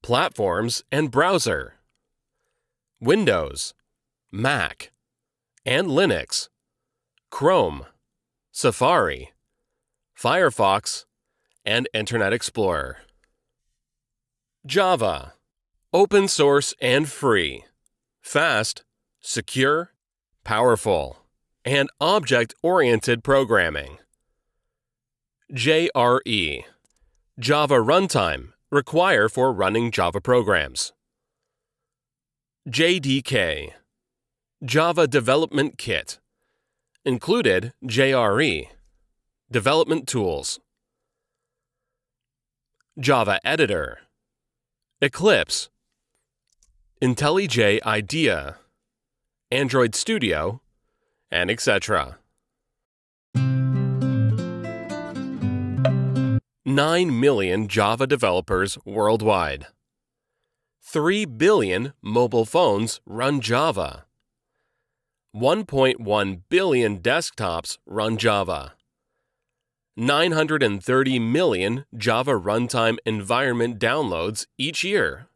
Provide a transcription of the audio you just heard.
platforms and browser. Windows, Mac, and Linux, Chrome, Safari, Firefox, and Internet Explorer. Java, open source and free, fast, secure, powerful, and object-oriented programming. JRE, Java runtime, require for running Java programs. JDK, Java Development Kit, included JRE, development tools. Java Editor, Eclipse, IntelliJ IDEA, Android Studio, and etc. 9 million Java developers worldwide. 3 billion mobile phones run Java. 1.1 billion desktops run Java. 930 million Java runtime environment downloads each year.